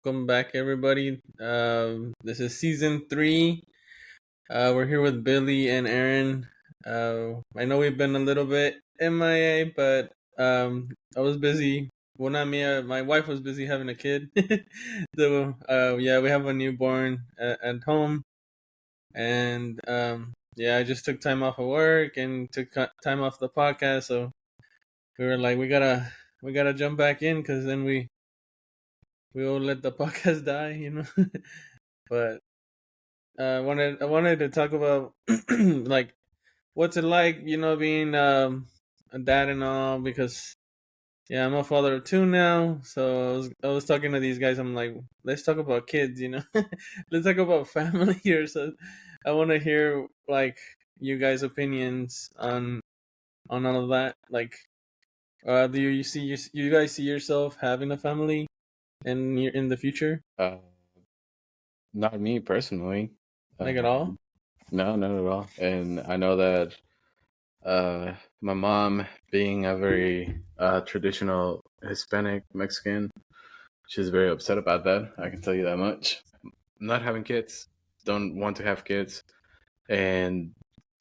Welcome back, everybody. This is season three. We're here with Billy and Aaron. I know we've been a little bit MIA, but I was busy. Well, not me. My wife was busy having a kid. So, yeah, we have a newborn at home, and yeah, I just took time off of work and took time off the podcast. So we were like, we gotta jump back in because then we will let the podcast die. But I wanted to talk about like what's it like, being a dad and all, because yeah, I'm a father of two now. So I was talking to these guys. I'm like, let's talk about kids. Let's talk about family here. So I want to hear like you guys' opinions on all of that. Like, do you guys see yourself having a family in the future, Uh, Not me personally. like at all? No, not at all. And I know that my mom, being a very traditional Hispanic Mexican, she's very upset about that. I can tell you that much. Not having kids, don't want to have kids, and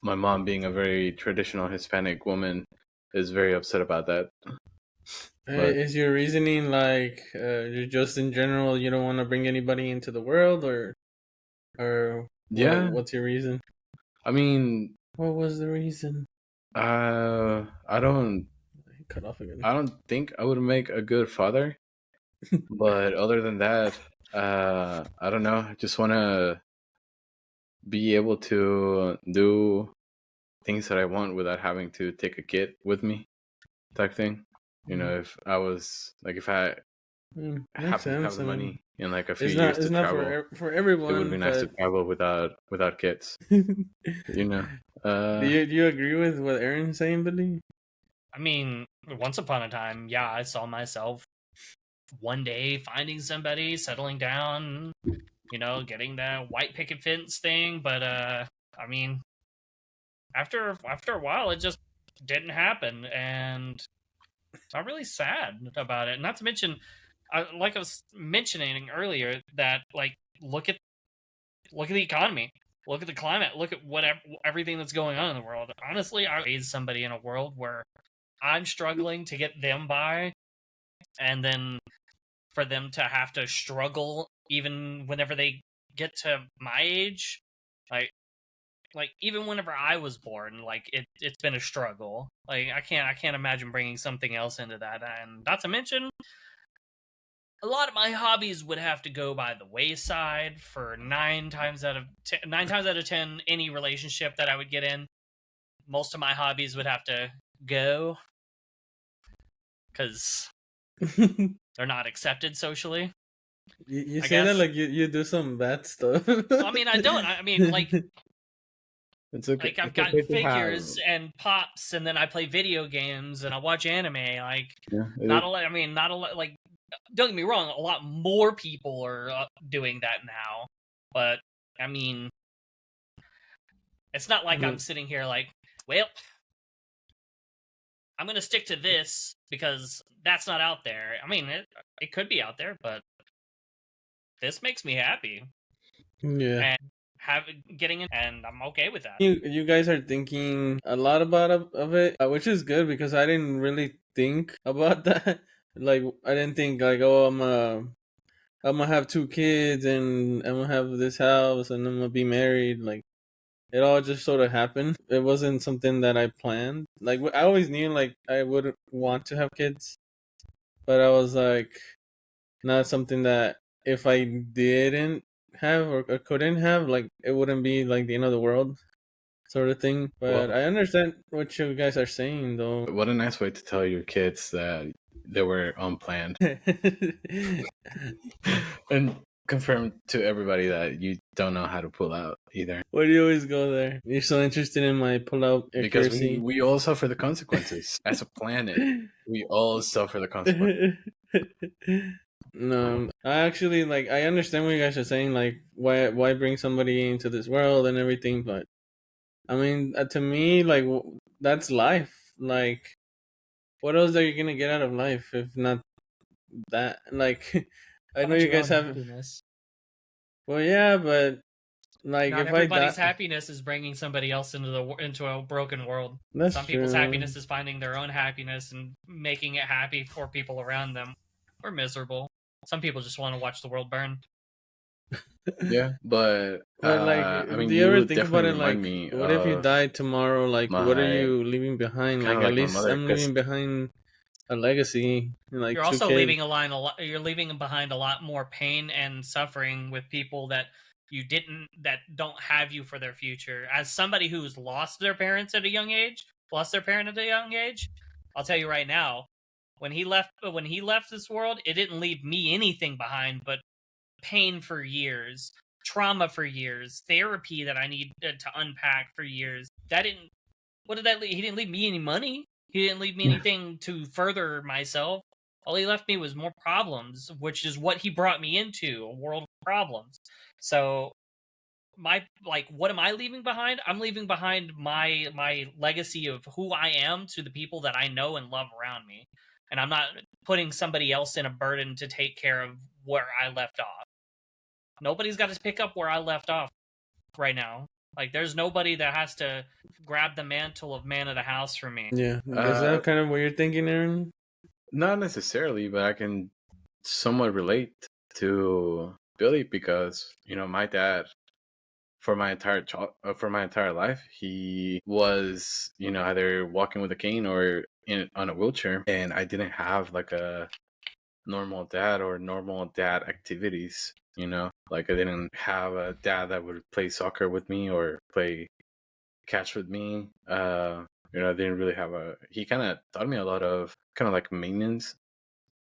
my mom, being a very traditional Hispanic woman, is very upset about that. But Is your reasoning like you're just in general you don't want to bring anybody into the world, or what? yeah, What's your reason? I mean, What was the reason? I don't, Cut off again. I don't think I would make a good father. But other than that, I don't know. I just want to be able to do things that I want without having to take a kid with me, type thing. If I was like, if I Makes happen to have sense. the I mean, money in like a few it's years not to it's not travel, for it would be everyone, nice to but travel without kids. do You know. Uh, you agree with what Aaron's saying, Billy? I mean, once upon a time, yeah, I saw myself one day finding somebody, settling down, getting that white picket fence thing. But I mean, after a while, it just didn't happen, and I'm really sad about it. Not to mention, like I was mentioning earlier, that like look at the economy, look at the climate, look at whatever everything that's going on in the world. Honestly, I raise somebody in a world where I'm struggling to get them by, and then for them to have to struggle even whenever they get to my age, like even whenever I was born, like it's been a struggle. Like I can't imagine bringing something else into that, and not to mention a lot of my hobbies would have to go by the wayside for 9 times out of 10 any relationship that I would get in. Most of my hobbies would have to go because they're not accepted socially. You I say that guess. like you do some bad stuff. I mean, I don't. I mean, it's okay. I've It's got okay to have. figures and pops, and then I play video games and I watch anime. Like, Yeah, not a lot. I mean, not a lot. Like, don't get me wrong. A lot more people are doing that now, but I mean, it's not like I'm sitting here like, well, I'm gonna stick to this because that's not out there. I mean, it could be out there, but this makes me happy. Yeah. And getting in, and I'm okay with that. You guys are thinking a lot about of it, which is good because I didn't really think about that. Like I didn't think like, oh, I'm gonna have two kids and I'm gonna have this house and I'm gonna be married. Like it all just sort of happened. It wasn't something that I planned. Like I always knew like I would want to have kids, but I was like not something that if I didn't have or couldn't have, like it wouldn't be like the end of the world sort of thing. But well, I understand what you guys are saying, though. what a nice way to tell your kids that they were unplanned. And confirm to everybody that you don't know how to pull out either. Why do you always go there? You're so interested in my pull-out Because accuracy. we all suffer the consequences. As a planet, we all suffer the consequences. No, I actually like. I understand what you guys are saying. Like, why bring somebody into this world and everything? But I mean, to me, like that's life. Like, what else are you gonna get out of life if not that? Like, I know Find you your guys own have. happiness. Well, yeah, but like Not if I everybody's die, happiness is bringing somebody else into a broken world. that's Some people's true. happiness is finding their own happiness and making it happy for people around them. Or miserable. Some people just want to watch the world burn. Yeah, but But like, I mean, do you ever you think about definitely it? remind Like, me what if you of die tomorrow? Like, what are my you leaving behind? kind Like, of at like my least mother, I'm because leaving behind a legacy, like You're two also kids. leaving a line a lot. You're leaving behind a lot more pain and suffering with people that that don't have you for their future. As somebody who's lost their parents at a young age, lost their parent at a young age, I'll tell you right now, when he left this world, it didn't leave me anything behind but pain for years, trauma for years, therapy that I need to unpack for years. That didn't. What did that leave? He didn't leave me any money. He didn't leave me anything to further myself. All he left me was more problems, which is what he brought me into, a world of problems. So what am I leaving behind? I'm leaving behind my legacy of who I am to the people that I know and love around me. And I'm not putting somebody else in a burden to take care of where I left off. Nobody's got to pick up where I left off right now. Like, there's nobody that has to grab the mantle of man of the house for me. Yeah, is that kind of what you're thinking, Aaron? Not necessarily, but I can somewhat relate to Billy because my dad, for my entire life, he was either walking with a cane or on a wheelchair, and I didn't have like a normal dad or normal dad activities. Like I didn't have a dad that would play soccer with me or play catch with me. I didn't really have he kind of taught me a lot of kind of like maintenance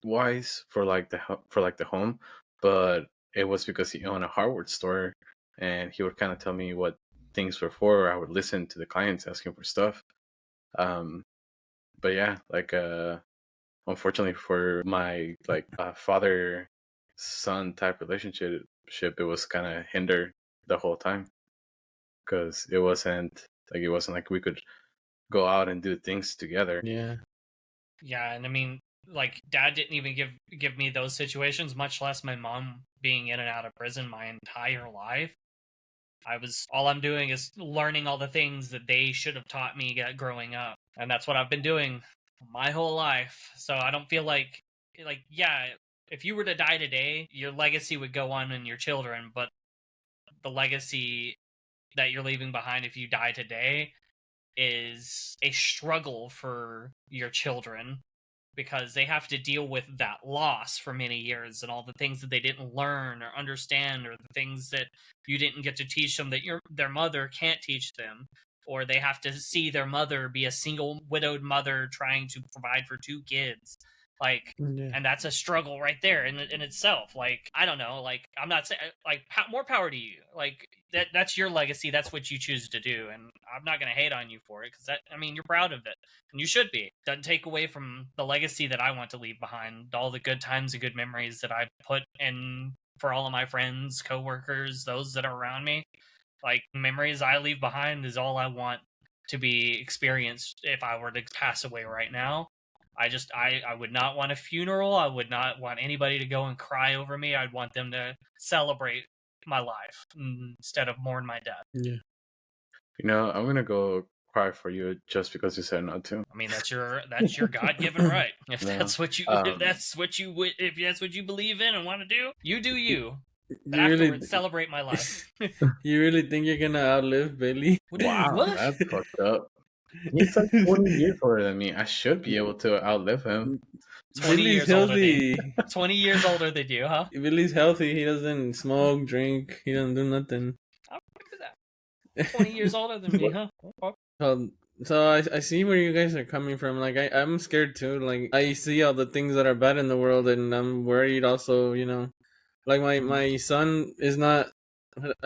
wise for like the home, but it was because he owned a hardware store, and he would kind of tell me what things were for. Or I would listen to the clients asking for stuff. But yeah, like unfortunately for my like father son type relationship, it was kind of hindered the whole time because it wasn't like we could go out and do things together. Yeah. Yeah, and I mean, like, dad didn't even give me those situations, much less my mom being in and out of prison my entire life. All I'm doing is learning all the things that they should have taught me growing up, and that's what I've been doing my whole life. So I don't feel like yeah, if you were to die today, your legacy would go on in your children, but the legacy that you're leaving behind if you die today is a struggle for your children, because they have to deal with that loss for many years and all the things that they didn't learn or understand, or the things that you didn't get to teach them that their mother can't teach them, or they have to see their mother be a single widowed mother trying to provide for two kids. Like, Yeah. and that's a struggle right there in itself. Like, I don't know, like, I'm not saying, like, more power to you. Like, that's your legacy, that's what you choose to do, and I'm not going to hate on you for it, because you're proud of it, and you should be. Doesn't take away from the legacy that I want to leave behind, all the good times and good memories that I put in for all of my friends, coworkers, those that are around me. Like, memories I leave behind is all I want to be experienced if I were to pass away right now. I would not want a funeral. I would not want anybody to go and cry over me. I'd want them to celebrate my life instead of mourn my death. Yeah. I'm gonna go cry for you just because you said not to. I mean, that's your God-given right. If No. that's what you if that's what you believe in and want to do, you do you. But You afterwards, really, celebrate my life. you really think you're gonna outlive Billy? Wow, What? that's fucked up. He's like 20 years older than me. I should be able to outlive him. 20 Billy's years older than healthy. 20 years older than you, huh? Billy's healthy. He doesn't smoke, drink. He doesn't do nothing. I'm with that. 20 years older than me, huh? So I see where you guys are coming from. Like I'm scared too. Like I see all the things that are bad in the world, and I'm worried also. Like my son is not.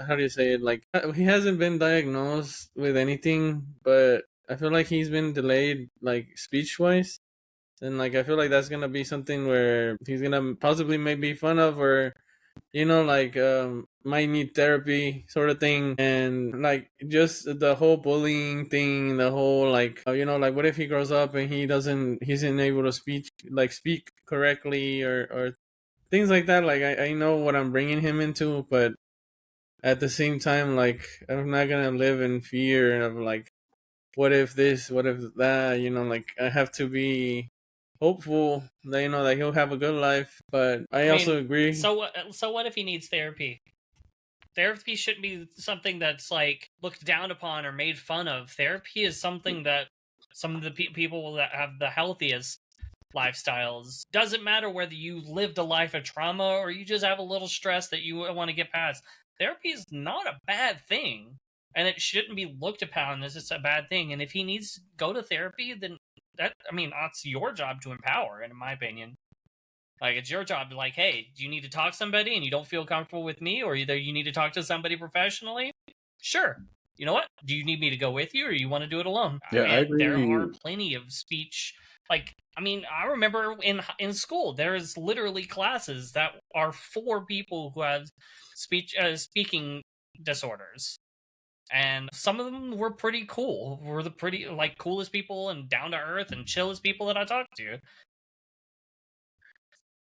How do you say it? Like he hasn't been diagnosed with anything, but I feel like he's been delayed, like speech wise, and like I feel like that's gonna be something where he's gonna possibly maybe fun of, or like might need therapy sort of thing. And like just the whole bullying thing, the whole like like what if he grows up and he's isn't able to speak correctly, or things like that. Like I know what I'm bringing him into, but at the same time, like I'm not gonna live in fear of like, what if this, what if that? Like I have to be hopeful that that he'll have a good life. But I also agree. So what if he needs therapy? Therapy shouldn't be something that's like looked down upon or made fun of. Therapy is something that some of the people that have the healthiest lifestyles, doesn't matter whether you lived a life of trauma or you just have a little stress that you want to get past. Therapy is not a bad thing, and it shouldn't be looked upon as just a bad thing. And if he needs to go to therapy, then that's your job to empower, in my opinion. Like, it's your job to, like, hey, do you need to talk to somebody and you don't feel comfortable with me, or either you need to talk to somebody professionally? Sure. You know what? Do you need me to go with you, or you want to do it alone? Yeah, I agree. There are plenty of speech. Like, I remember in school, there's literally classes that are for people who have speaking disorders. And some of them were pretty cool. Were the pretty, like, coolest people and down to earth and chillest people that I talked to.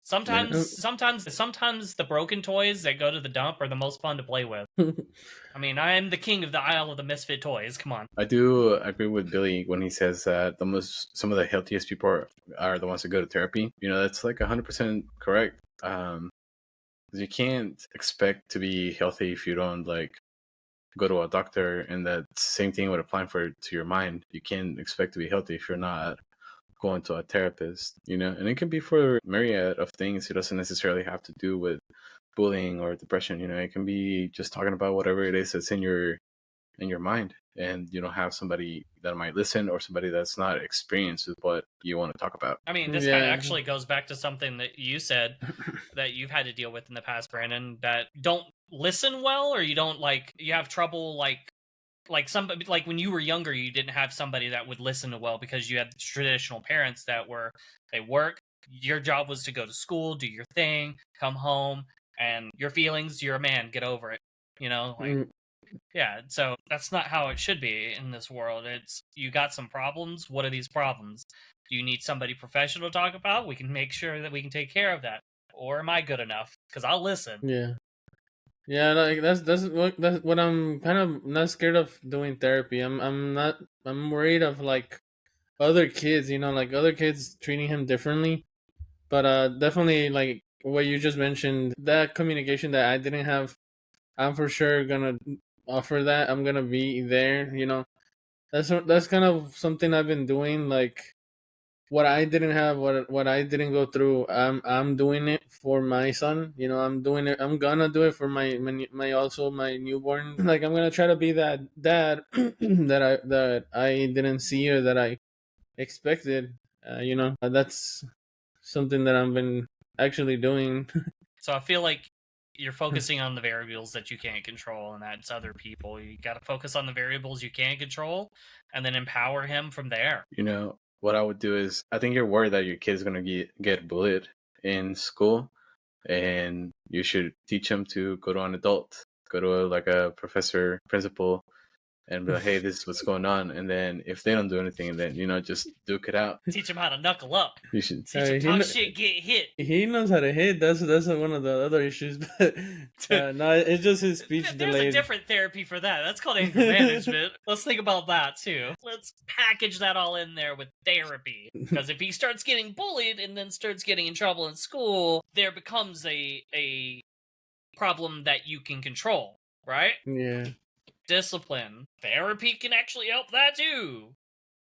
Sometimes the broken toys that go to the dump are the most fun to play with. I am the king of the aisle of the misfit toys. Come on. I do agree with Billy when he says that some of the healthiest people are the ones that go to therapy. That's like 100% correct. You can't expect to be healthy if you don't like go to a doctor, and that same thing would apply to your mind. You can't expect to be healthy if you're not going to a therapist, and it can be for myriad of things. It doesn't necessarily have to do with bullying or depression. It can be just talking about whatever it is that's in your mind, and you don't have somebody that might listen, or somebody that's not experienced with what you want to talk about. This kind of actually goes back to something that you said that you've had to deal with in the past, Brandon, that don't listen well, or you don't you have trouble like somebody, like when you were younger, you didn't have somebody that would listen well because you had traditional parents that they work. Your job was to go to school, do your thing, come home, and your feelings, you're a man, get over it. Yeah, so that's not how it should be in this world. It's, you got some problems. What are these problems? Do you need somebody professional to talk about? We can make sure that we can take care of that. Or am I good enough? Because I'll listen. Yeah, like that's what I'm kind of not scared of doing therapy. I'm worried of like other kids, like other kids treating him differently. But definitely like what you just mentioned, that communication that I didn't have, I'm for sure gonna offer that. I'm gonna be there, That's kind of something I've been doing, like what I didn't have, what I didn't go through. I'm doing it for my son. I'm doing it. I'm gonna do it for my newborn. Like I'm gonna try to be that dad that I didn't see or that I expected. That's something that I've been actually doing. So I feel like you're focusing on the variables that you can't control, and that's other people. You got to focus on the variables you can control, and then empower him from there. What I would do is, I think you're worried that your kid's going to get bullied in school, and you should teach him to go to an adult, go to a professor, principal, and be like, hey, this is what's going on. And then if they don't do anything, then, just duke it out. Teach them how to knuckle up. You should teach him talk shit, get hit. He knows how to hit. That's one of the other issues. But no, it's just his speech delayed. There's a different therapy for that. That's called anger management. Let's think about that too. Let's package that all in there with therapy. Because if he starts getting bullied and then starts getting in trouble in school, there becomes a problem that you can control, right? Yeah. Discipline. Therapy can actually help that too.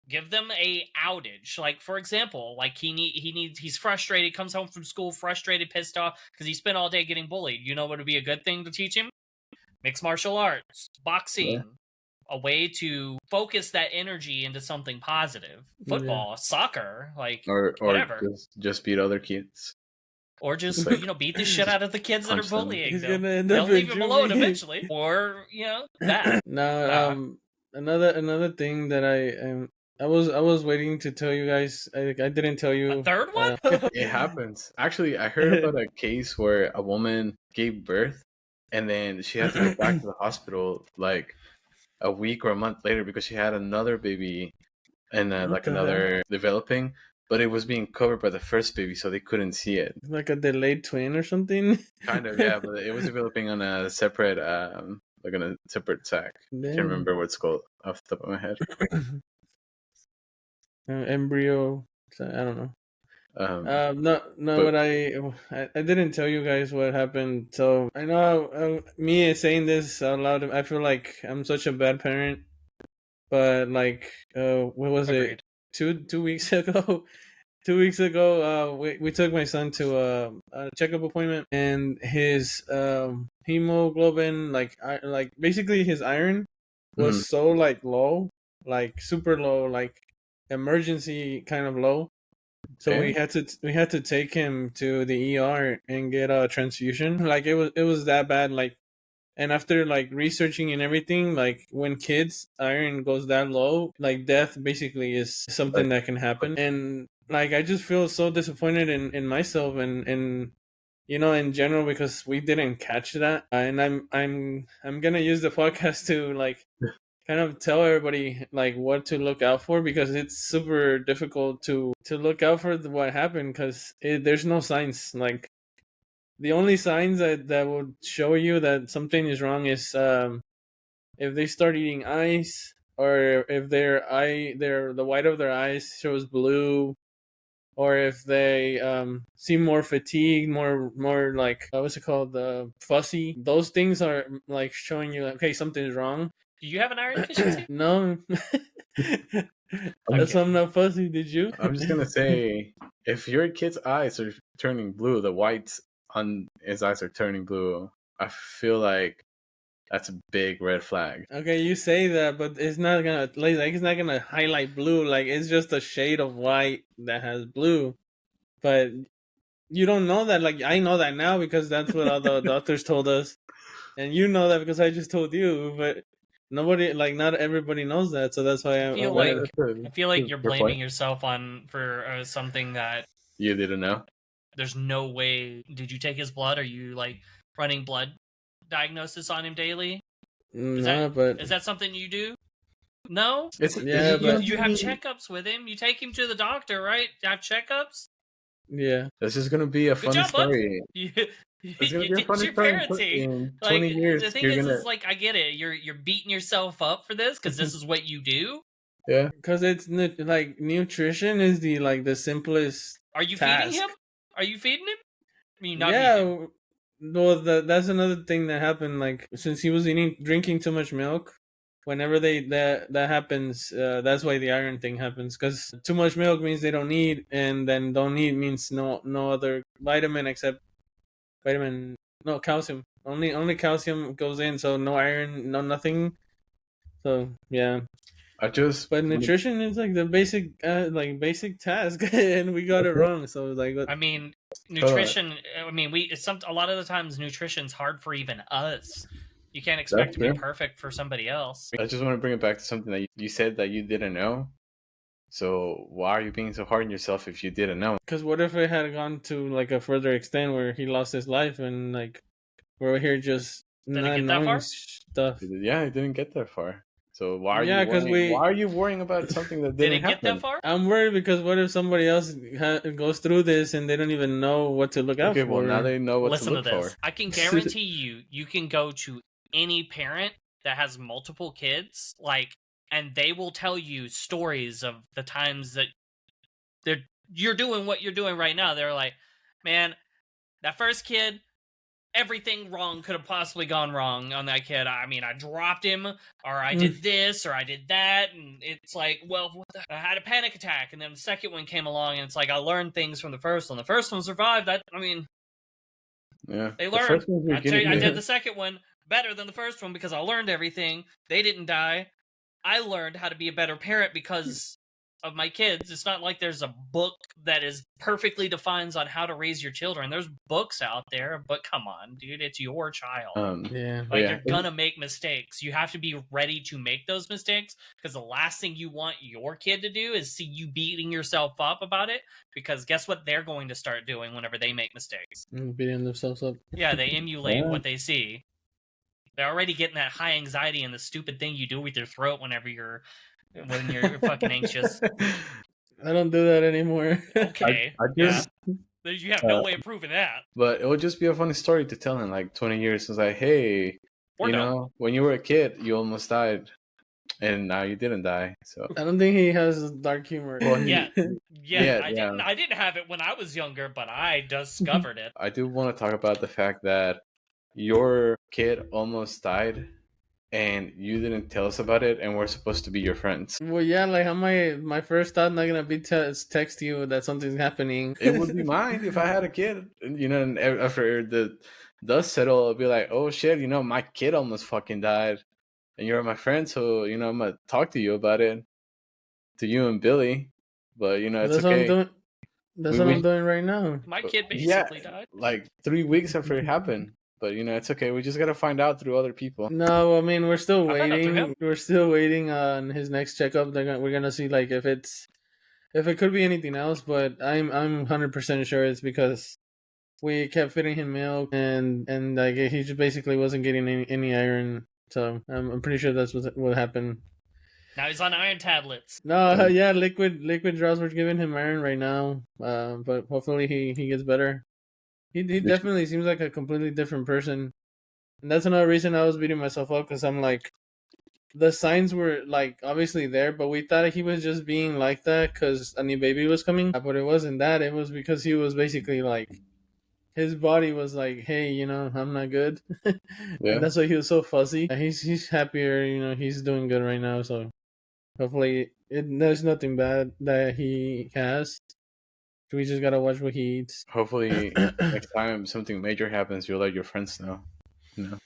Give them a outage. Like, for example, like he's frustrated, comes home from school frustrated, pissed off because he spent all day getting bullied. You know what would be a good thing to teach him? Mixed martial arts, boxing, a way to focus that energy into something positive. Football, soccer, like or whatever. Just beat other kids. Or just, beat the shit out of the kids that are bullying them. They'll leave him alone eventually. Or, that. No, another thing that I was waiting to tell you guys. I didn't tell you. A third one? It happens. Actually, I heard about a case where a woman gave birth, and then she had to go back to the hospital like a week or a month later because she had another baby and another developing. but it was being covered by the first baby, so they couldn't see it. Like a delayed twin or something. Kind of, yeah, but it was developing on a separate, like on a separate sac. I can't remember what it's called off the top of my head. Embryo. I don't know. No. but- What I didn't tell you guys what happened. So I know me saying this out loud, I feel like I'm such a bad parent. But like, what was Agreed. it? 2 weeks ago. 2 weeks ago, we took my son to a checkup appointment, and his hemoglobin, like basically his iron, was so like low, like super low, like emergency kind of low. So Okay. we had to take him to the ER and get a transfusion. Like it was that bad. Like, and after like researching and everything, like when kids iron goes that low, like death basically is something that can happen. And like I just feel so disappointed in myself and in general, because we didn't catch that. And I'm gonna use the podcast to like kind of tell everybody like what to look out for, because it's super difficult to look out for what happened, because there's no signs. Like the only signs that would show you that something is wrong is if they start eating ice, or if the white of their eyes shows blue, or if they seem more fatigued, more like what's it called, fussy. Those things are like showing you like, okay, something's wrong. Do you have an iron deficiency? No. That's why I'm not fussy. Did you? I'm just gonna say, if your kid's eyes are turning blue, the whites on his eyes are turning blue, I feel like that's a big red flag. Okay, you say that, but it's not gonna like it's not gonna highlight blue. Like it's just a shade of white that has blue, but you don't know that. Like I know that now because that's what all the doctors told us, and you know that because I just told you. But nobody, like not everybody knows that, so that's why I feel like you're blaming yourself for something that you didn't know. There's no way. Did you take his blood? Are you like running blood diagnosis on him daily? Is that something you do? No. You have checkups with him. You take him to the doctor, right? Have checkups. Yeah, this is gonna be a funny story. It's gonna be a funny story. In 20 years, the thing is like, I get it. You're beating yourself up for this because this is what you do. Yeah, because it's like nutrition is the simplest. Are you task. feeding him? Are you feeding him? I mean, not feeding him. Well, that's another thing that happened. Like since he was drinking too much milk, whenever that happens, that's why the iron thing happens. Because too much milk means they don't need, and then don't need means no other vitamin except calcium. Only calcium goes in, so no iron, no nothing. So yeah. But nutrition is like the basic task, and we got it wrong. So like, I mean, nutrition. I mean, a lot of the times nutrition's hard for even us. You can't expect to be perfect for somebody else. I just want to bring it back to something that you said that you didn't know. So why are you being so hard on yourself if you didn't know? Because what if it had gone to like a further extent where he lost his life, and like we're here just not knowing stuff? Yeah, it didn't get that far. So why are you worrying about something that didn't happen? Get that far? I'm worried because what if somebody else goes through this and they don't even know what to look out for? Okay, well now they know what to look for. I can guarantee you can go to any parent that has multiple kids, and they will tell you stories of the times that you're doing what you're doing right now. They're like, man, that first kid, everything wrong could have possibly gone wrong on that kid. I mean, I dropped him, or I did this, or I did that, and it's like, well, I had a panic attack, and then the second one came along, and it's like I learned things from the first one. The first one survived. They learned. I did the second one better than the first one because I learned everything. They didn't die. I learned how to be a better parent because of my kids. It's not like there's a book that is perfectly defines on how to raise your children. There's books out there, but come on, dude, it's your child. You're gonna make mistakes. You have to be ready to make those mistakes, because the last thing you want your kid to do is see you beating yourself up about it, because guess what they're going to start doing whenever they make mistakes? Beating themselves up. Yeah, they emulate what they see. They're already getting that high anxiety and the stupid thing you do with your throat when you're fucking anxious. I don't do that anymore. Okay. I Yeah. just, You have no way of proving that. but it would just be a funny story to tell in like 20 years. It's like, hey, Or you don't. know, when you were a kid, you almost died, and now you didn't die. So I don't think he has dark humor. Well, Yeah. Yeah, I yeah. didn't have it when I was younger, but I discovered it. I do want to talk about the fact that your kid almost died, and you didn't tell us about it, and we're supposed to be your friends. Well, yeah, like how my first thought not gonna be text you that something's happening. It would be mine if I had a kid, you know. And after the dust settle, I'll be like, "Oh shit, you know, my kid almost fucking died, and you're my friend, so you know, I'm gonna talk to you about it, to you and Billy." But you know, it's That's what I'm okay. doing. That's what I'm doing right now. My kid Yeah, basically died. like 3 weeks after it happened. But you know, it's okay. We just gotta find out through other people. No, I mean we're still I found out through waiting. him. We're still waiting on his next checkup. We're gonna see like if it could be anything else, but I'm 100% sure it's because we kept feeding him milk and like he just basically wasn't getting any iron. So I'm pretty sure that's what happened. Now he's on iron tablets. No, yeah, liquid drops were giving him iron right now. But hopefully he gets better. He definitely seems like a completely different person, and that's another reason I was beating myself up because I'm like, the signs were like obviously there, but we thought he was just being like that because a new baby was coming. But it wasn't that. It was because he was basically like, his body was like, hey, you know, I'm not good. Yeah. And that's why he was so fuzzy. He's happier, you know, he's doing good right now. So hopefully, there's nothing bad that he has. We just gotta watch what he eats. Hopefully, next time something major happens, you'll let your friends know. You know,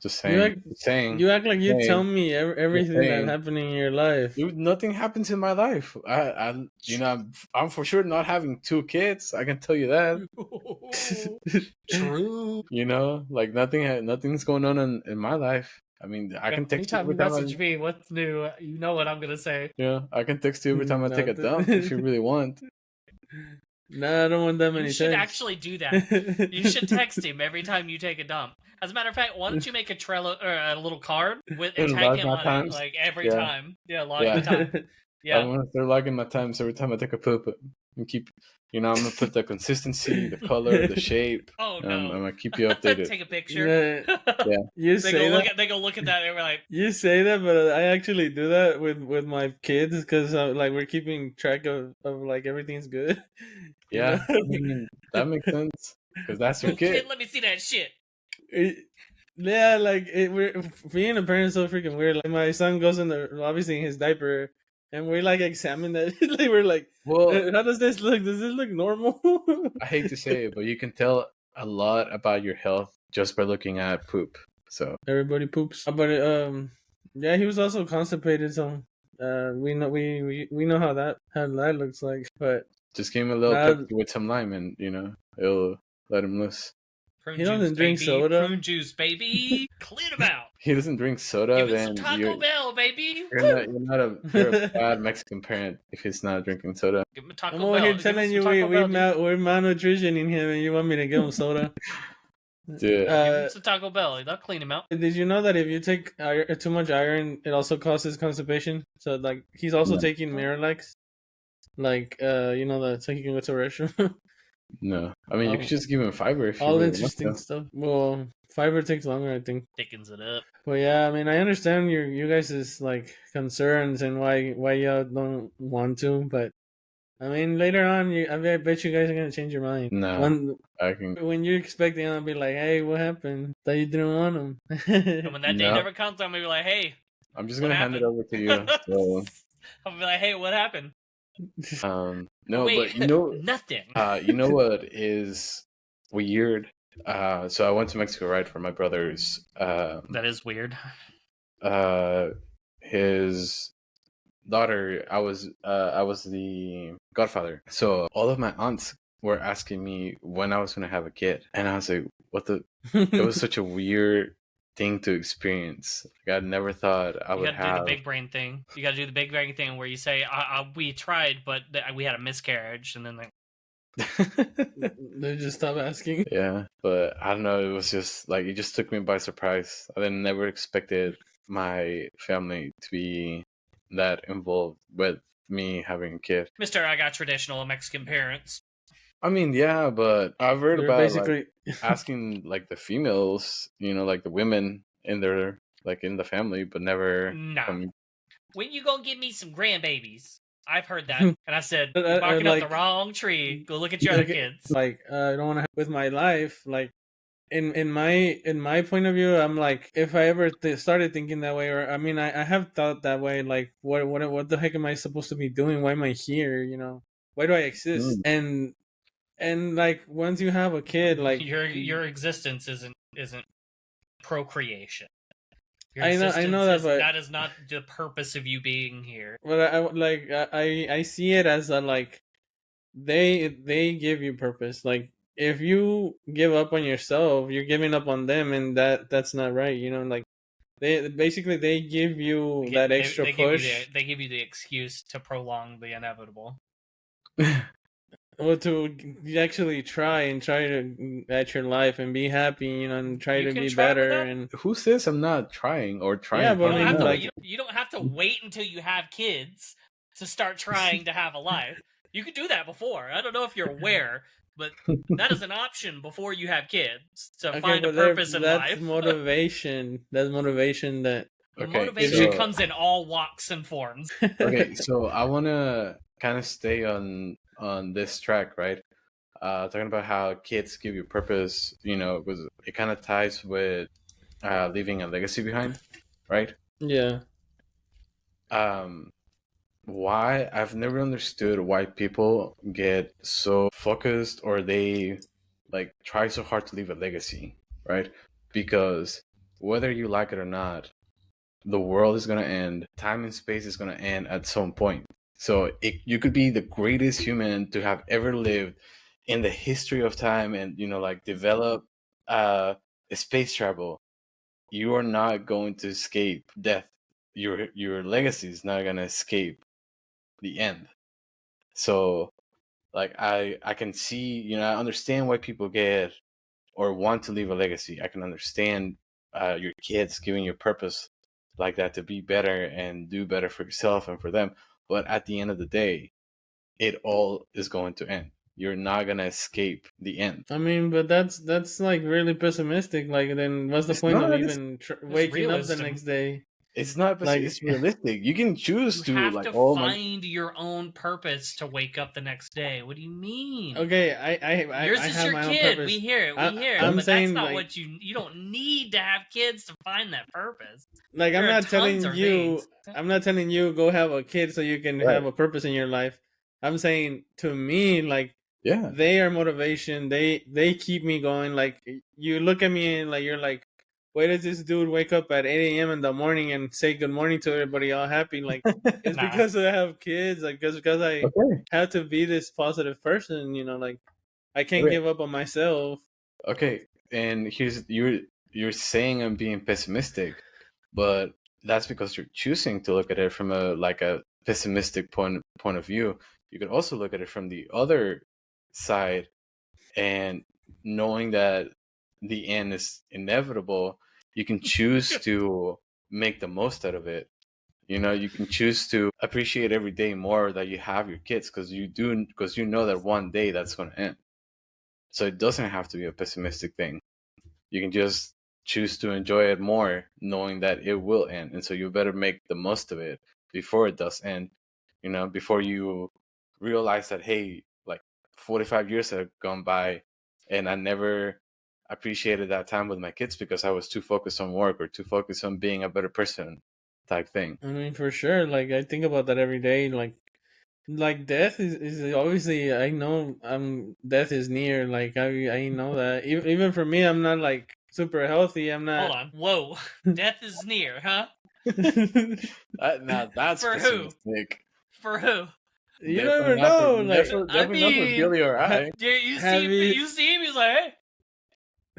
just saying. You act like you tell me everything saying. that happened in your life. Dude, nothing happens in my life. You know, I'm for sure not having 2 kids. I can tell you that. True. You know, like nothing's going on in my life. I mean, I can text you Anytime every you time. message me, what's new? You know what I'm gonna say. Yeah, I can text you every time I take a dump if you really want. Nah, I don't want that many You should texts. actually do that. You should text him every time you take a dump. As a matter of fact, why don't you make a Trello or a little card with and tag Log him my on times. it like every Yeah. time? Yeah, log Yeah. the time. Yeah. I'm gonna start logging my times every time I take a poop and keep. You know, I'm gonna put the consistency, the color, the shape. Oh I'm no. gonna keep you updated. Take a picture. Yeah. You They say that. go look at that and we're like, You say that, but I actually do that with my kids because like we're keeping track of like everything's good. You Yeah, know? I mean, that makes sense because that's your kid, kid. let me see that shit. Yeah, like we're being a parent is so freaking weird. Like my son goes in the obviously in his diaper, and we like examine that. Like we're like, Well, how does this look? Does this look normal? I hate to say it, but you can tell a lot about your health just by looking at poop. So Everybody poops. But yeah, he was also constipated, so we know how that looks like. But just give him a little Pepsi with some lime, and you know it'll let him loose. Prune he doesn't juice, drink baby. soda. Prune juice, baby. Clean him out. He doesn't drink soda, Give him then some Taco Bell, baby. you're a bad Mexican parent if he's not drinking soda. Give him a Taco I'm Bell. over here Give him telling some you Taco Bell, dude. we're malnutritioning him, and you want me to give him soda. Dude. Give him some Taco Bell. They'll clean him out. Did you know that if you take too much iron, it also causes constipation? So like he's also taking Miralax, like you know that so he can go to a restroom. No, I mean you could just give him fiber. If All you really interesting want to. stuff. Well, fiber takes longer, I think. Thickens it up. But yeah, I mean, I understand you guys' like concerns and why y'all don't want to, but I mean, later on, I bet you guys are gonna change your mind. No, I can. When you're expecting, I'll be like, "Hey, what happened? Thought you didn't want them." And when that day never comes, I'm gonna be like, "Hey, I'm just gonna hand it over to you." So. I'll be like, "Hey, what happened?" No, Wait, but you know nothing. You know what is weird? So I went to Mexico, right, for my brother's. That is weird. His daughter. I was the godfather. So all of my aunts were asking me when I was gonna have a kid, and I was like, "What the?" It was such a weird thing to experience. Like, I never thought I would have. You gotta do the big brain thing. You gotta do the big brain thing where you say, "We tried, but we had a miscarriage," and then like they just stop asking. Yeah, but I don't know. It was just like it just took me by surprise. I never expected my family to be that involved with me having a kid. Mister, I got traditional Mexican parents. I mean, yeah, but I've heard They're about like basically asking like the females, like the women in their like in the family, but never. Nah. When you gonna give me some grandbabies? I've heard that, and I said, you're barking like, up the wrong tree. Go look at your other kids. Like, I don't want to with my life. Like, in my point of view, I'm like, if I ever started thinking that way, or I mean, I have thought that way. Like, what the heck am I supposed to be doing? Why am I here? Why do I exist? And like, once you have a kid, like your existence isn't procreation. I know that, but that is not the purpose of you being here. But I see it as a, like, they give you purpose. Like, if you give up on yourself, you're giving up on them, and that's not right. Like, they basically give you that extra push. They give you the excuse to prolong the inevitable. Well, to actually try to at your life and be happy, and try to be better. And who says I'm not trying or trying? Yeah, but you don't have to wait until you have kids to start trying to have a life. You could do that before. I don't know if you're aware, but that is an option before you have kids to find a purpose in life. That's motivation. That's motivation that. Motivation comes in all walks and forms. Okay, so I want to kind of stay on this track, right? Talking about how kids give you purpose, it kind of ties with leaving a legacy behind, right? Yeah. Why I've never understood why people get so focused or they like try so hard to leave a legacy, right? Because whether you like it or not, the world is going to end. Time and space is going to end at some point. So you could be the greatest human to have ever lived in the history of time and, like develop space travel. You are not going to escape death. Your legacy is not going to escape the end. So like I can see, I understand why people get or want to leave a legacy. I can understand your kids giving you purpose like that to be better and do better for yourself and for them. But at the end of the day, it all is going to end. You're not going to escape the end. I mean, but that's like really pessimistic. Like, then what's the point of even waking up the next day? It's not like it's realistic. You can choose to like find your own purpose to wake up the next day. What do you mean? Okay, yours is your kid. We hear it. I'm but saying, that's not like, what you don't need to have kids to find that purpose. Like, I'm not telling you go have a kid so you can have a purpose in your life. I'm saying, to me, like, yeah, they are motivation. They keep me going. Like, you look at me and like you're like, why does this dude wake up at 8 a.m. in the morning and say good morning to everybody all happy? Like, it's because I have kids. Like, because I have to be this positive person, like, I can't give up on myself. Okay, and here's you're saying I'm being pessimistic, but that's because you're choosing to look at it from a pessimistic point of view. You could also look at it from the other side and knowing that the end is inevitable. You can choose to make the most out of it. You can choose to appreciate every day more that you have your kids because you know that one day that's going to end. So it doesn't have to be a pessimistic thing. You can just choose to enjoy it more knowing that it will end. And so you better make the most of it before it does end, before you realize that, hey, like 45 years have gone by and I never appreciated that time with my kids because I was too focused on work or too focused on being a better person type thing. I mean, for sure. Like, I think about that every day. Like death is obviously, I know death is near. Like, I know that. Even for me, I'm not like super healthy. I'm not. Hold on. Whoa. Death is near, huh? Now that's for who? For who? You never know. Like, definitely not for Billy or I. You see him? He's like, hey.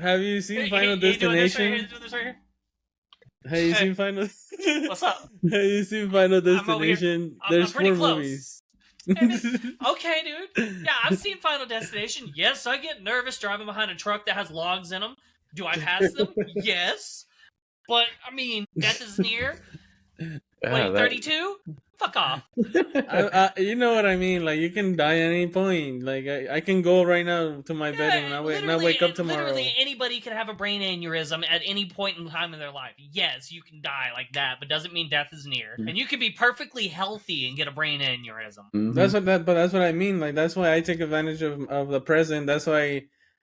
Have you seen Final Destination? Have you seen Final? What's up? Have you seen Final Destination? There's 4 movies. Okay, dude. Yeah, I've seen Final Destination. Yes, I get nervous driving behind a truck that has logs in them. Do I pass them? Yes. But, I mean, death is near. Yeah, Wait, that 32? Fuck off. You know what I mean? Like you can die at any point. Like I can go right now to my bed and not wake up tomorrow. Literally anybody can have a brain aneurysm at any point in time in their life. Yes, you can die like that, but doesn't mean death is near. Mhm. And you could be perfectly healthy and get a brain aneurysm. Mhm. That's what I mean. Like that's why I take advantage of the present. That's why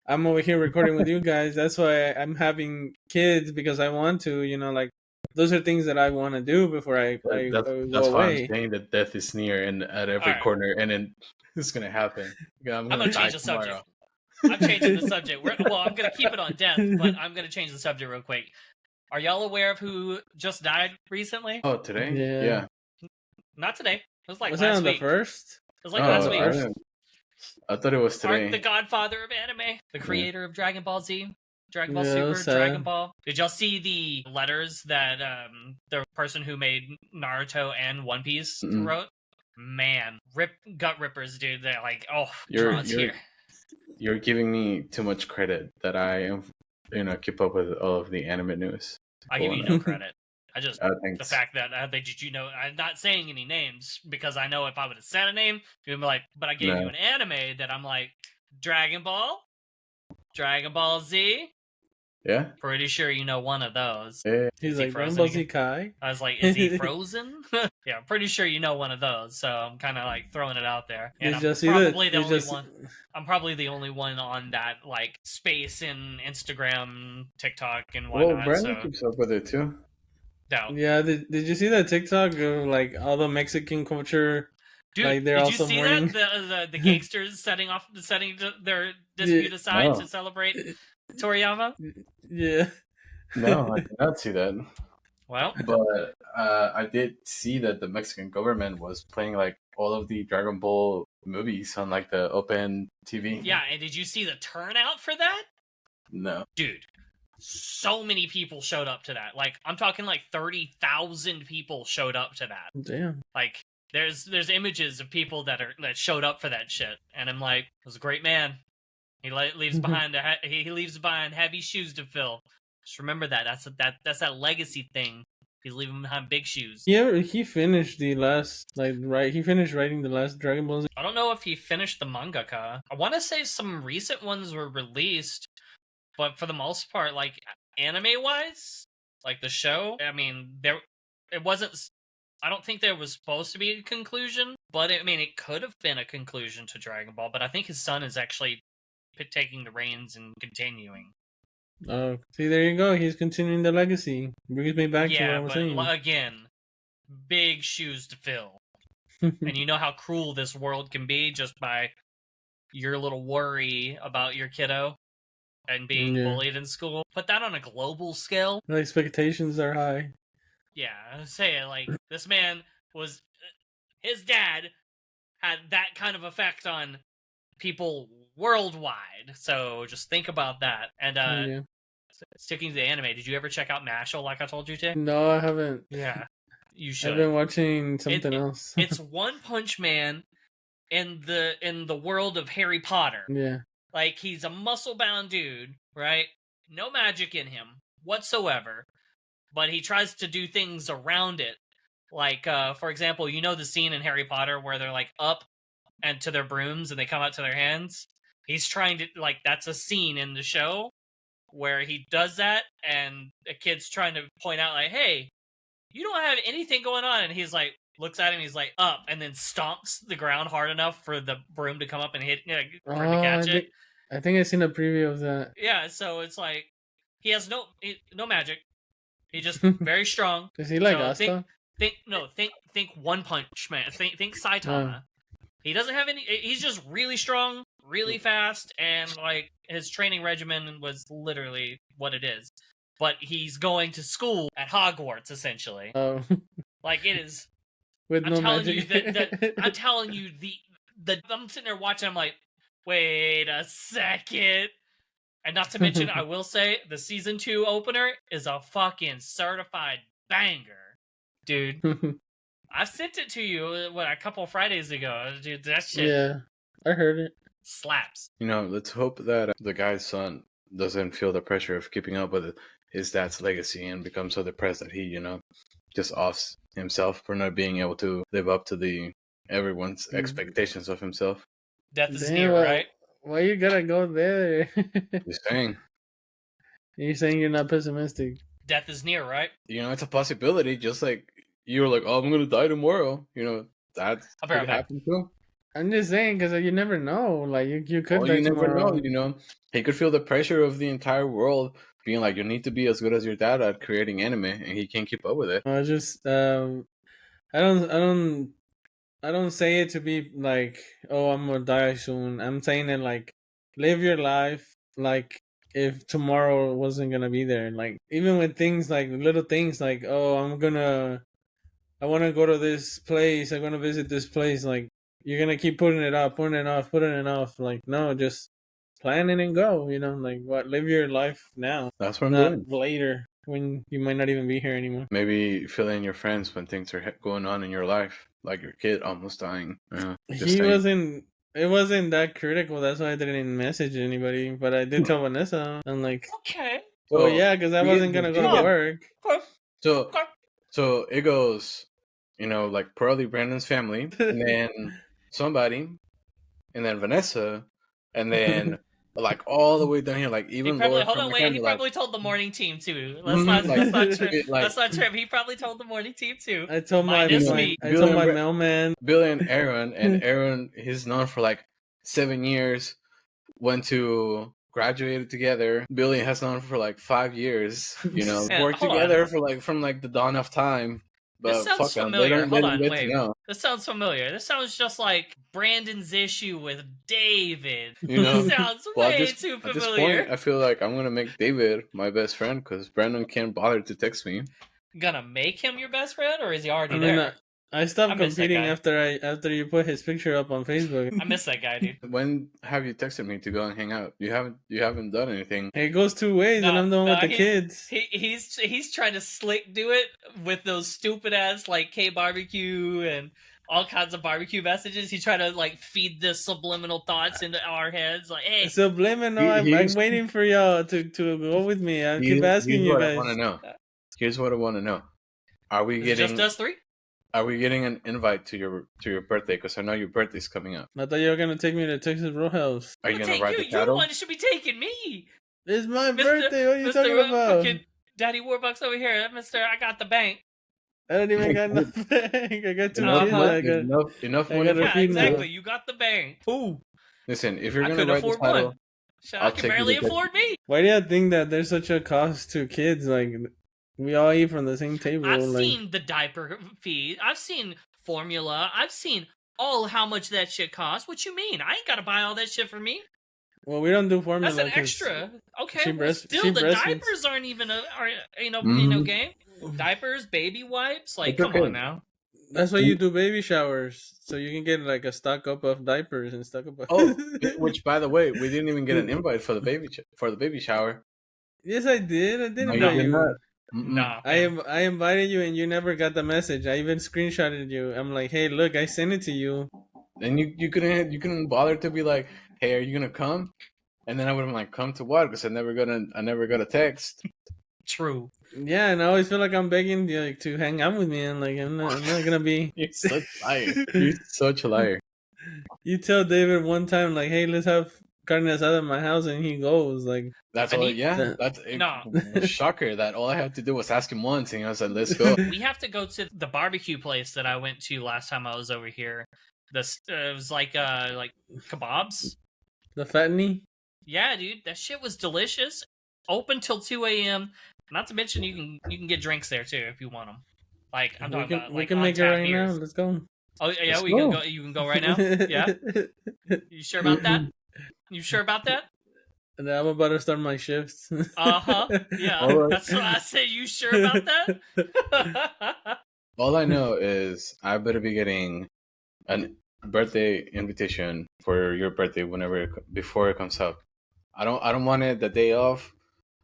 I'm over here recording with you guys. That's why I'm having kids because I want to. You know, like those are things that I want to do before I That's go why I'm away. saying that death is near and at every Alright. corner, and then it's gonna happen. Yeah, I'm gonna change the subject. I'm changing the subject. I'm gonna keep it on death, but I'm gonna change the subject real quick. Are y'all aware of who just died recently? Oh, today? Yeah. Not today. It was like Was it last on week. the first? It was like last week. I thought it was today. The godfather of anime, the creator of Dragon Ball Z, Dragon Ball Yeah, Super, sad. Dragon Ball. Did y'all see the letters that the person who made Naruto and One Piece Mm-mm. wrote? Man, gut rippers, dude. They're like, oh, You're- draws here. You're giving me too much credit that I am, keep up with all of the anime news. I give you no credit. I just Thanks. the fact that did you know? I'm not saying any names because I know if I would have said a name, you'd be like, but I gave No. you an anime that I'm like, Dragon Ball, Dragon Ball Z. Yeah. Pretty sure you know one of those. Yeah. He's Is he like Dragon frozen Ball again? Z Kai. I was like, is he frozen? Yeah, I'm pretty sure you know one of those. So I'm kind of like throwing it out there. And I'm probably the only one. I'm probably the only one on that like space in Instagram, TikTok, and Well, whatnot. Brandon So keeps up with it too. no. Yeah, did you see that TikTok of like all the Mexican culture? Dude, Like, they're did also you see mourning. that the gangsters setting their dispute aside No. to celebrate Toriyama? Yeah. No, I did not see that. Well, But I did see that the Mexican government was playing like all of the Dragon Ball movies on like the open TV. yeah, and did you see the turnout for that? No. Dude, so many people showed up to that. Like, I'm talking like 30,000 people showed up to that. Damn. Like, there's images of people that showed up for that shit, and I'm like, it was a great man. He leaves behind he leaves behind heavy shoes to fill. Just remember that. That's that legacy thing. He's leaving behind big shoes. Yeah, he finished the last he finished writing the last Dragon Ball Z. I don't know if he finished the mangaka. I want to say some recent ones were released, but for the most part, like anime wise, like the show, I mean, it wasn't. I don't think there was supposed to be a conclusion, but it could have been a conclusion to Dragon Ball. But I think his son is actually taking the reins and continuing. Oh, see, there you go. He's continuing the legacy. Brings me back to what I was saying. But again, big shoes to fill. And you know how cruel this world can be just by your little worry about your kiddo and being bullied in school. Put that on a global scale. The expectations are high. Yeah, say it like this man was. His dad had that kind of effect on people worldwide. So just think about that. And sticking to the anime, did you ever check out Mashle like I told you to? No, I haven't. Yeah, you should. I've been watching something else. It's One Punch Man in the world of Harry Potter. Yeah. Like, he's a muscle-bound dude, right? No magic in him whatsoever, but he tries to do things around it. Like, for example, you know the scene in Harry Potter where they're, like, up and to their brooms and they come out to their hands? He's trying to, like, that's a scene in the show where he does that, and a kid's trying to point out, like, hey, you don't have anything going on, and he's like, looks at him, he's like, up, and then stomps the ground hard enough for the broom to come up and hit, for him to catch it. I think I seen a preview of that. Yeah, so it's like, he has no magic. He's just very strong. Is he like so Asta? Think One Punch Man. Think Saitama. He doesn't have any. He's just really strong, really fast, and like his training regimen was literally what it is. But he's going to school at Hogwarts essentially. Oh. Like it is. With I'm no telling magic. you I'm telling you the. I'm sitting there watching. I'm like, wait a second. And not to mention, I will say, the Season 2 opener is a fucking certified banger. Dude, I sent it to you, a couple of Fridays ago. Dude, that shit Yeah, I heard it. slaps. Let's hope that the guy's son doesn't feel the pressure of keeping up with his dad's legacy and become so depressed that he, just offs himself for not being able to live up to everyone's Mhm. expectations of himself. Death is Damn, near, right? why you gotta go there? Just saying, You're saying you're not pessimistic. Death is near, right? it's a possibility. Just like you were like, "Oh, I'm gonna die tomorrow." That I'll be right could back. happen too. I'm just saying because you never know. Like you could Well, die you never tomorrow. know. He could feel the pressure of the entire world being like, "You need to be as good as your dad at creating anime," and he can't keep up with it. I just I don't say it to be like, oh, I'm gonna die soon. I'm saying it like, live your life like if tomorrow wasn't gonna be there. Like even with things like little things like, oh, I want to go to this place. I'm gonna visit this place. Like you're gonna keep putting it off, putting it off, putting it off. Like no, just plan it and go. Like what? Live your life now, That's what I'm not doing. later when you might not even be here anymore. Maybe fill in your friends when things are going on in your life, like your kid almost dying. Just He saying. wasn't. It wasn't that critical. That's why I didn't message anybody. But I did tell Vanessa. I'm like, Okay. oh yeah, because I wasn't gonna go to work. So, so it goes, like probably Brandon's family, and then somebody, and then Vanessa, and then like all the way down here, like He even probably lower. he probably told the morning team too. Mhm, Let's not trip. like- Let's not trip. He probably told the morning team too. I told my Minus me. I Billy told and my Bra- mailman. Billy and Aaron, he's known for like 7 years. Went to graduated together. Billy has known for like 5 years. Yeah, Worked hold on. together for like from like the dawn of time. But This sounds fuck them. They familiar. don't Hold let on, them get wait. to know. This sounds familiar. This sounds just like Brandon's issue with David. You know? This sounds Well, way at this, too at this familiar. point, I feel like I'm gonna make David my best friend because Brandon can't bother to text me. Gonna make him your best friend, or is he already I mean, there? I stopped I miss that competing guy. after you put his picture up on Facebook. I miss that guy, dude. When have you texted me to go and hang out? You haven't done anything. It goes two ways, and I'm the one with the kids. He's trying to slick do it with those stupid ass like K barbecue and all kinds of barbecue messages. He's trying to like feed the subliminal thoughts into our heads. Like, hey, Subliminal. I'm waiting for y'all to go with me. I keep asking you guys. I want to know. Here's what I want to know. Are we is it getting just us three? Are we getting an invite to your birthday? Because I know your birthday's coming up. I thought you were gonna take me to Texas Roadhouse. Are you gonna take ride you? the You're the cattle? one that should be taking me. It's my birthday. What are you talking Mr. about? Fucking Daddy Warbucks over here, Mister. I got the bank. I don't even got nothing. I got two Enough kids. money- enough I money. gotta Yeah, feed them. exactly. You got the bank. Ooh, Listen, if you're I gonna couldn't ride the afford cattle, one. Shit, I'll I can take you barely to Texas. afford me. Why do you think that there's such a cost to kids? Like we all eat from the same table. I've like, seen the diaper fee. I've seen formula. I've seen all how much that shit costs. What you mean? I ain't gotta buy all that shit for me. well, we don't do formula. That's an 'cause extra. Okay, she well, breast- still she the breastfeeds. diapers aren't even Mhm. game. Diapers, baby wipes, like It's come okay. on now. That's why you do baby showers, so you can get like a stock up of diapers and stock up. Of... Oh, which by the way, we didn't even get an invite for the baby shower. Yes, I did. I did No, invite you did you. not. Mm-mm. Nah, I invited you and you never got the message. I even screenshotted you. I'm like, hey, look, I sent it to you. And you couldn't bother to be like, hey, are you gonna come? And then I would have been like, come to what? Because I never got a text. true. Yeah, and I always feel like I'm begging you like, to hang out with me, and like I'm not gonna be. You're such a liar. You're such a liar. You tell David one time like, hey, let's have carne asada in my house, and he goes like, That's I all. need- Yeah, that's No. shocker. That all I had to do was ask him once, and I said, let's go. We have to go to the barbecue place that I went to last time I was over here. It was like kebabs. the fattening. Yeah, dude, that shit was delicious. Open till 2 a.m. Not to mention you can get drinks there too if you want them. Like I'm talking about We like can make it on-tap right beers. now. Let's go. Oh yeah, Let's we can go. go. You can go right now. Yeah, you sure about that? You sure about that? And I'm about to start my shifts. Uh huh. Yeah, All right. that's what I said. You sure about that? All I know is I better be getting a birthday invitation for your birthday before it comes up. I don't want it the day off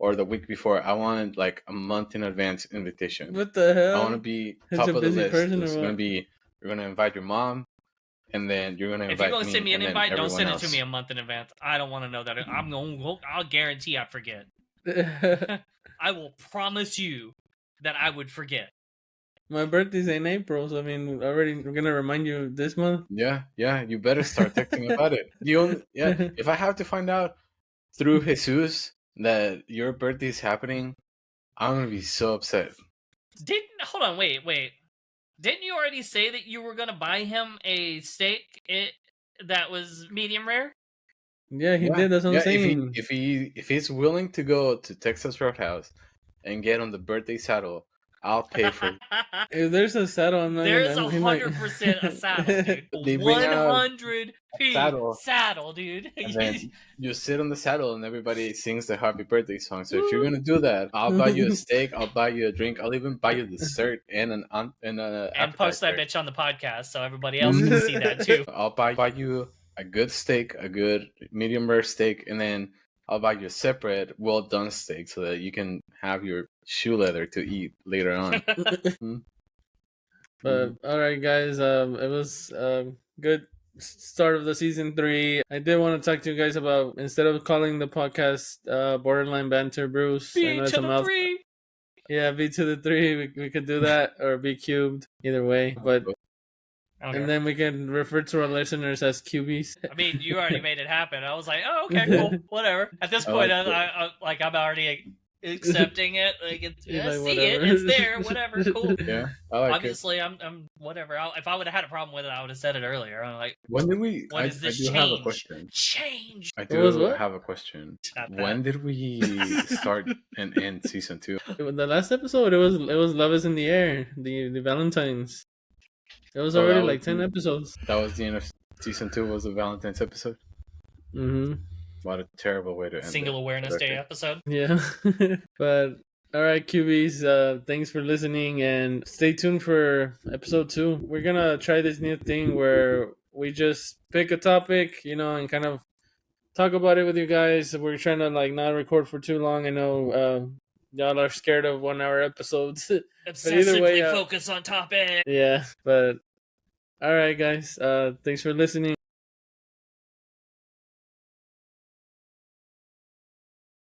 or the week before. I want like a month in advance invitation. What the hell? I want to be Such top a of the busy list. person or It's what? gonna be you're gonna invite your mom, and then you're gonna If invite you're gonna me, send me an and then invite, don't everyone send it else. to me a month in advance. I don't want to know that. I'll guarantee I forget. I will promise you that I would forget. My birthday's in April, so I mean, already we're gonna remind you this month. Yeah, you better start texting about it. If I have to find out through Jesus that your birthday is happening, I'm gonna be so upset. Hold on, wait. Didn't you already say that you were gonna buy him a steak that was medium rare? Yeah, he did. That's what I'm saying. If he's willing to go to Texas Roadhouse and get on the birthday saddle, I'll pay for. If there's a saddle, I'm not There's gonna. he might- 100% a saddle, dude. They bring out 100 saddle, dude. And then you sit on the saddle and everybody sings the happy birthday song. So if you're gonna do that, I'll buy you a steak, I'll buy you a drink, I'll even buy you dessert and and post that bitch on the podcast so everybody else can see that too. I'll buy you a good steak, a good medium rare steak, and then I'll buy you a separate well done steak so that you can have your shoe leather to eat later on. But all right, guys, it was good start of the season 3. I did want to talk to you guys about, instead of calling the podcast Borderline Banter Bruce, B to the 3. Yeah, B to the 3. We could do that, or B cubed, either way. But and then we can refer to our listeners as QBs. I mean, you already made it happen. I was like, oh, okay, cool, whatever. At this point, I'm already accepting it. Like, it's there, whatever, cool. Yeah, obviously, I'm whatever. If I would have had a problem with it, I would have said it earlier. I'm like, when did we? What is this I do have a question. Change. I do have a question. When did we start and end season 2? The last episode, it was Love Is in the Air, the Valentine's. It was already like 10 episodes. That was the end of season 2. Was the Valentine's episode? Mm-hmm. What a terrible way to end Single Awareness Day episode. Yeah. But all right, QBs, thanks for listening, and stay tuned for episode 2. We're gonna try this new thing where we just pick a topic, and kind of talk about it with you guys. We're trying to not record for too long. I know y'all are scared of 1-hour episodes. Obsessively focus on topic. Yeah, but all right, guys. Thanks for listening.